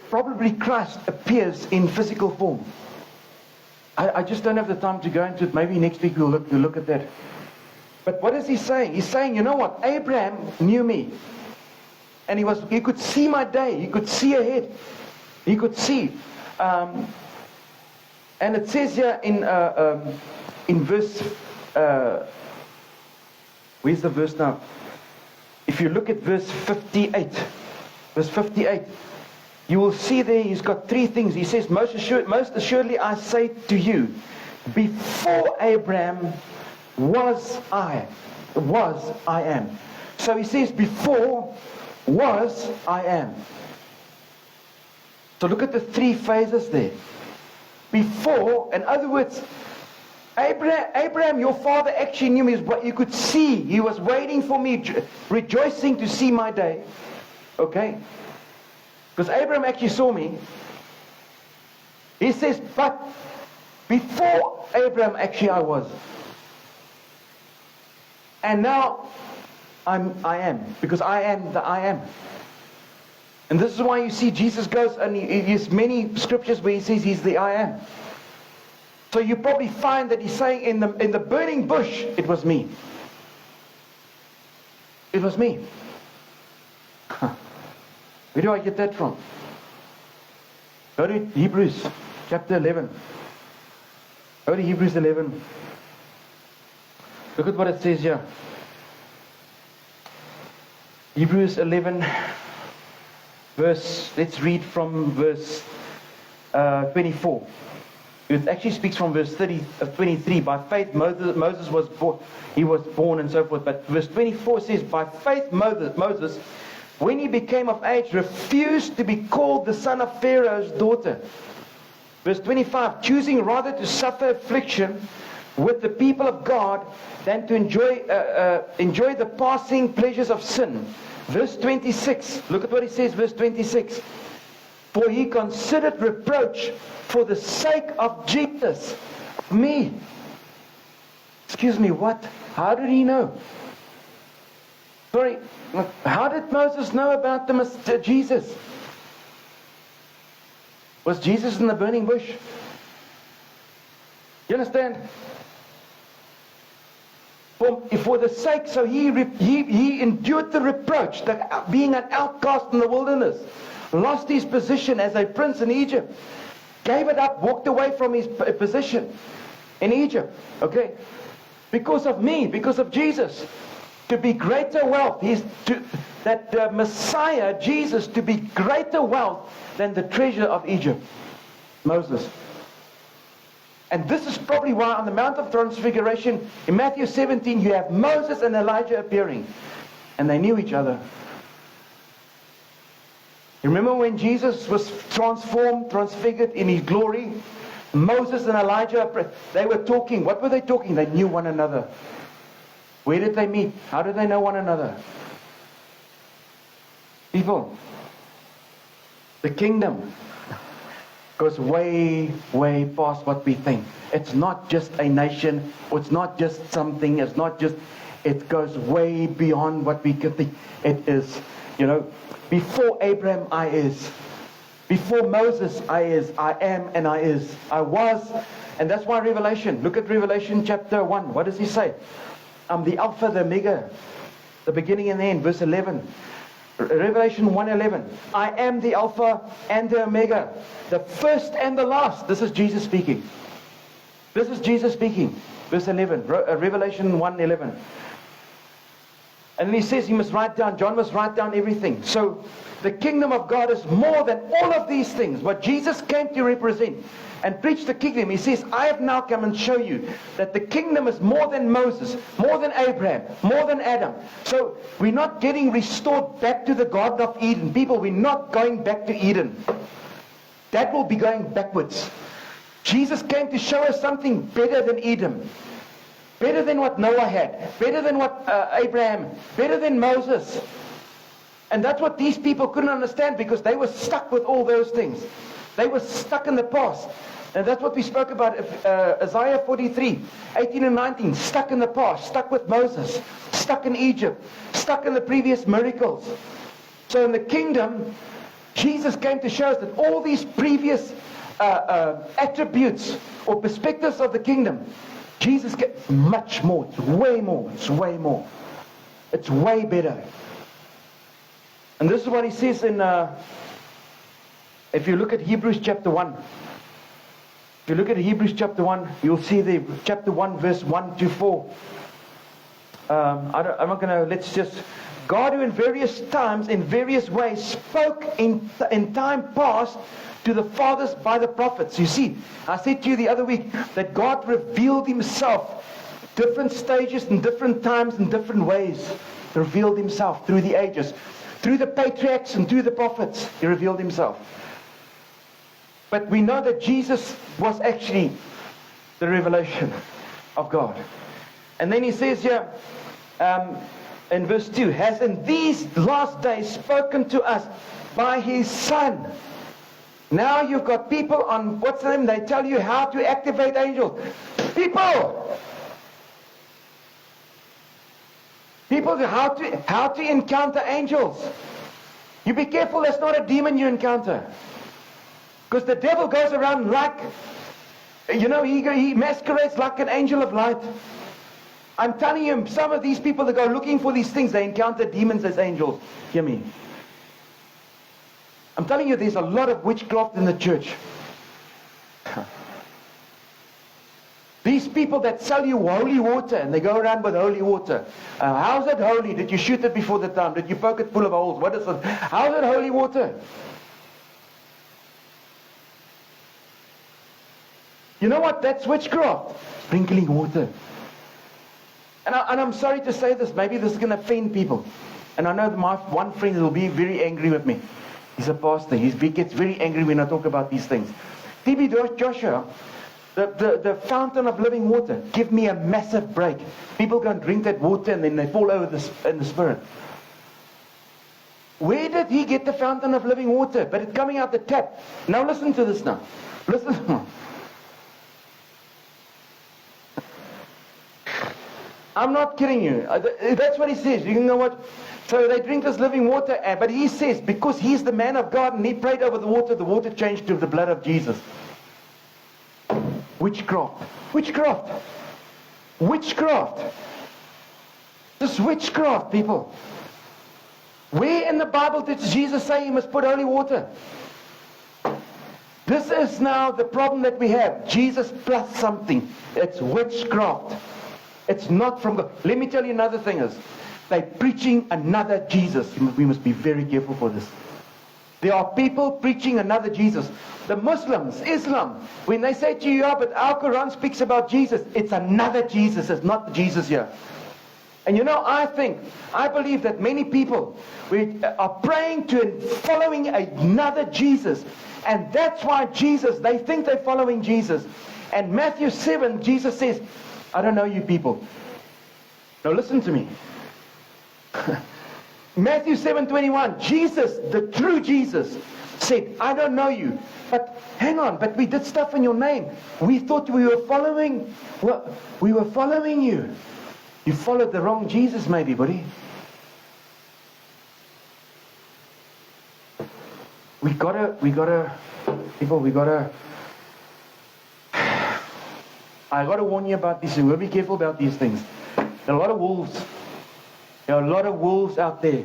probably Christ appears in physical form. I just don't have the time to go into it. Maybe next week we'll look at that. But what is he saying? He's saying, you know what? Abraham knew me. And he could see my day. He could see ahead. He could see. And it says here in verse... where's the verse now? If you look at verse 58, you will see there he's got three things. He says, most assuredly I say to you, before Abraham was I am. So he says, before was I am. So look at the three phases there. Before, in other words, Abraham, your father actually knew me. You could see. He was waiting for me, rejoicing to see my day. Okay? Because Abraham actually saw me. He says, but before Abraham, actually I was. And now I am. Because I am the I am. And this is why you see Jesus goes, and he has many scriptures where he says he's the I am. So you probably find that he's saying in the burning bush, it was me. It was me. Where do I get that from? Go to Hebrews chapter 11. Go to Hebrews 11. Look at what it says here. Hebrews 11 let's read from verse 24. It actually speaks from verse 23. By faith Moses was born, he was born and so forth. But verse 24 says, by faith Moses, when he became of age, refused to be called the son of Pharaoh's daughter. Verse 25, choosing rather to suffer affliction with the people of God than to enjoy the passing pleasures of sin. Verse 26, look at what he says, verse 26. For he considered reproach for the sake of Jesus. Me. Excuse me, what? How did he know? Sorry, how did Moses know about Jesus? Was Jesus in the burning bush? You understand? For the sake, so he endured the reproach, that being an outcast in the wilderness, lost his position as a prince in Egypt, gave it up, walked away from his position in Egypt, okay? Because of me, because of Jesus, to be greater wealth, that Messiah, Jesus, to be greater wealth than the treasure of Egypt, Moses. And this is probably why on the Mount of Transfiguration, in Matthew 17, you have Moses and Elijah appearing. And they knew each other. You remember when Jesus was transfigured in his glory? Moses and Elijah, they were talking. What were they talking? They knew one another. Where did they meet? How did they know one another? People, the kingdom goes way, way past what we think. It's not just a nation, or it's not just something, it goes way beyond what we could think. It is, before Abraham, I is. Before Moses, I is. I am and I is. I was. And that's why Revelation, look at Revelation chapter 1. What does he say? I'm the Alpha, the Omega, the beginning and the end. Verse 11. Revelation 1:11. I am the Alpha and the Omega, the first and the last. This is Jesus speaking. This is Jesus speaking. Verse 11. Revelation 1:11. And then he says he must write down, John must write down everything. So the kingdom of God is more than all of these things. What Jesus came to represent and preach the kingdom. He says, I have now come and show you that the kingdom is more than Moses, more than Abraham, more than Adam. So we're not getting restored back to the Garden of Eden. People, we're not going back to Eden. That will be going backwards. Jesus came to show us something better than Eden. Better than what Noah had. Better than what Abraham. Better than Moses. And that's what these people couldn't understand, because they were stuck with all those things. They were stuck in the past. And that's what we spoke about, Isaiah 43, 18 and 19. Stuck in the past, stuck with Moses, stuck in Egypt, stuck in the previous miracles. So in the kingdom, Jesus came to show us that all these previous attributes or perspectives of the kingdom, Jesus gets much more. It's way more. It's way more. It's way better. And this is what he says in, if you look at Hebrews chapter 1. If you look at Hebrews chapter 1, you'll see the chapter 1 verse 1 to 4. I'm not going to, let's just, God who in various times, in various ways, spoke in time past to the fathers by the prophets. You see, I said to you the other week that God revealed himself different stages and different times and different ways. Revealed himself through the ages. Through the patriarchs and through the prophets, he revealed himself. But we know that Jesus was actually the revelation of God. And then he says here, in verse 2, has in these last days spoken to us by His Son. Now you've got people on, what's the name? They tell you how to activate angels. People! People, how to encounter angels. You be careful, that's not a demon you encounter. Because the devil goes around like, he masquerades like an angel of light. I'm telling you, some of these people that go looking for these things, they encounter demons as angels. Hear me. I'm telling you, there's a lot of witchcraft in the church. These people that sell you holy water, and they go around with holy water. How's it holy? Did you shoot it before the time? Did you poke it full of holes? What is it? How's it holy water? You know what? That's witchcraft. Sprinkling water. And I'm sorry to say this. Maybe this is going to offend people. And I know my one friend will be very angry with me. He's a pastor. He gets very angry when I talk about these things. TB Joshua, the fountain of living water, give me a massive break. People go and drink that water and then they fall over in the spirit. Where did he get the fountain of living water? But it's coming out the tap. Now listen to this now. Listen. I'm not kidding you. That's what he says. You know what? So they drink this living water, but he says, because he's the man of God and he prayed over the water changed to the blood of Jesus. Witchcraft. Witchcraft. Witchcraft. This witchcraft, people. Where in the Bible did Jesus say you must put holy water? This is now the problem that we have. Jesus plus something. It's witchcraft. It's not from God. Let me tell you another thing is, they're preaching another Jesus. We must be very careful for this. There are people preaching another Jesus. The Muslims, Islam, when they say to you, yeah, but our Quran speaks about Jesus, it's another Jesus. It's not the Jesus here. And I believe that many people are praying to and following another Jesus. And that's why they think they're following Jesus. And Matthew 7, Jesus says, I don't know you people. Now listen to me. Matthew 7:21, Jesus, the true Jesus, said, I don't know you. But hang on, but we did stuff in your name. We thought we were following. Well, we were following you. You followed the wrong Jesus, maybe, buddy. We gotta, I gotta warn you about this. We'll be careful about these things. There are a lot of wolves. There are a lot of wolves out there.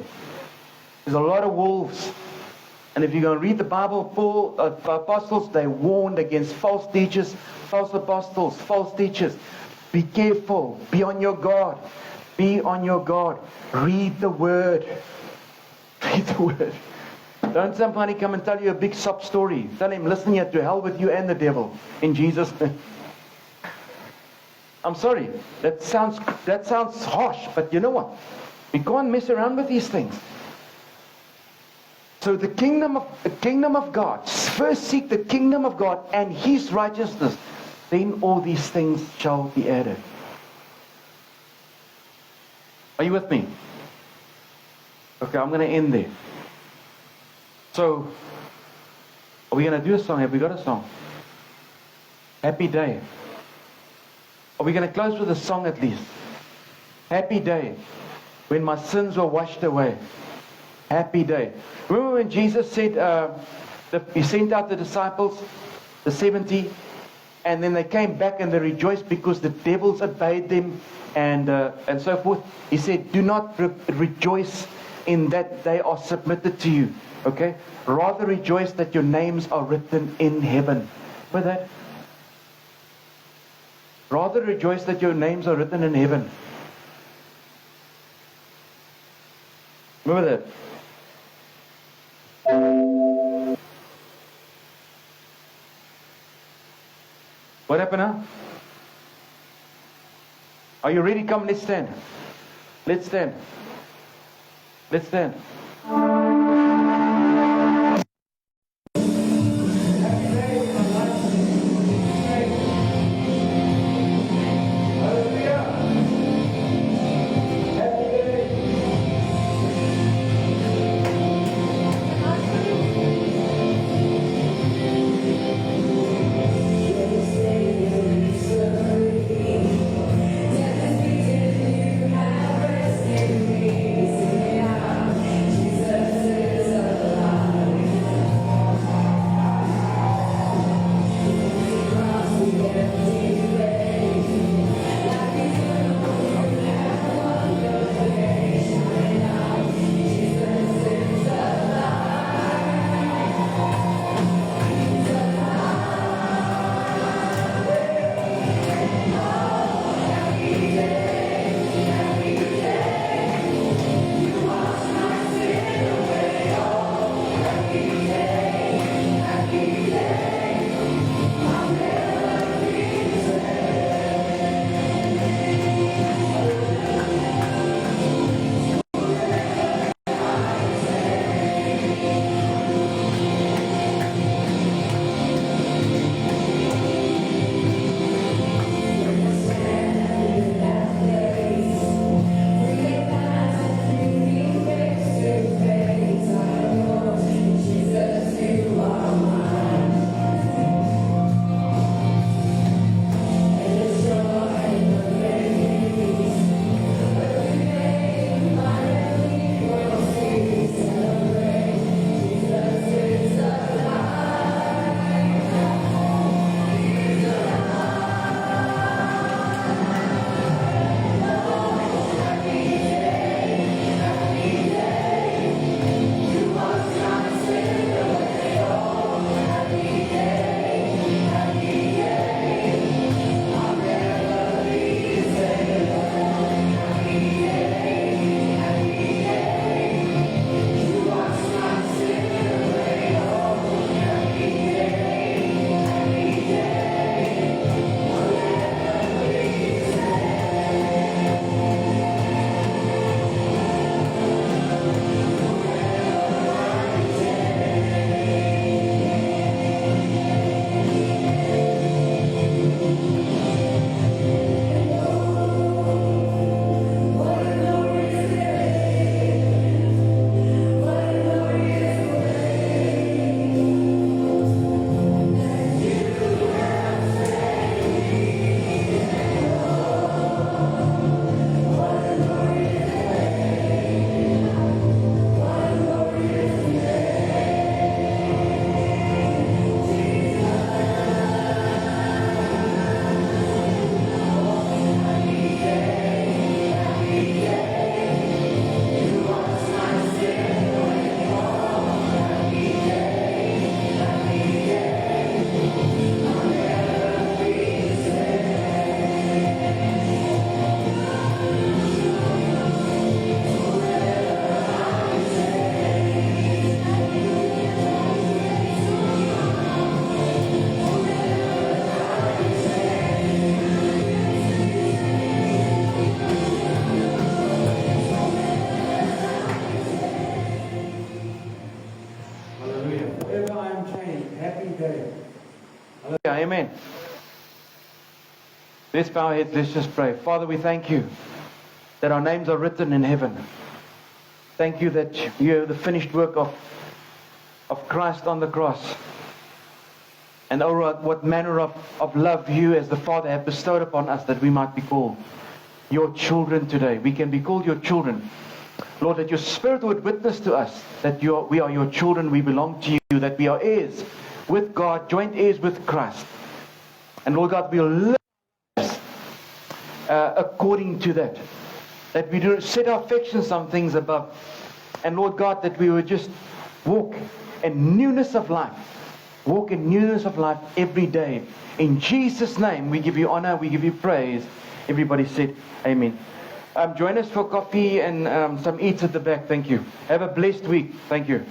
There's a lot of wolves. And if you're going to read the Bible, Paul, apostles, they warned against false teachers, false apostles, false teachers. Be careful. Be on your guard. Be on your guard. Read the Word. Read the Word. Don't somebody come and tell you a big sob story. Tell him, listen here, to hell with you and the devil. In Jesus' name. I'm sorry. That sounds harsh, but you know what? We can't mess around with these things. So the kingdom of God. First seek the kingdom of God and His righteousness. Then all these things shall be added. Are you with me? Okay, I'm going to end there. So, are we going to do a song? Have we got a song? Happy Day. Are we going to close with a song at least? Happy day, when my sins were washed away. Happy day. Remember when Jesus said, He sent out the disciples, the 70, and then they came back and they rejoiced because the devils obeyed them and so forth. He said, do not rejoice in that they are submitted to you. Okay? Rather rejoice that your names are written in heaven. With that? Rather rejoice that your names are written in heaven. Remember that? What happened now? Are you ready? Come, let's stand. Let's stand. Let's stand. Amen. Let's bow our heads, let's just pray. Father, we thank you that our names are written in heaven. Thank you that you have the finished work of Christ on the cross. And oh, what manner of love you as the Father have bestowed upon us that we might be called your children today. We can be called your children. Lord, that your Spirit would witness to us that we are your children, we belong to you, that we are heirs with God, joint heirs with Christ. And Lord God, we'll live according to that. That we do set our affections on things above. And Lord God, that we would just walk in newness of life. Walk in newness of life every day. In Jesus' name, we give you honor, we give you praise. Everybody said, amen. Join us for coffee and some eats at the back. Thank you. Have a blessed week. Thank you.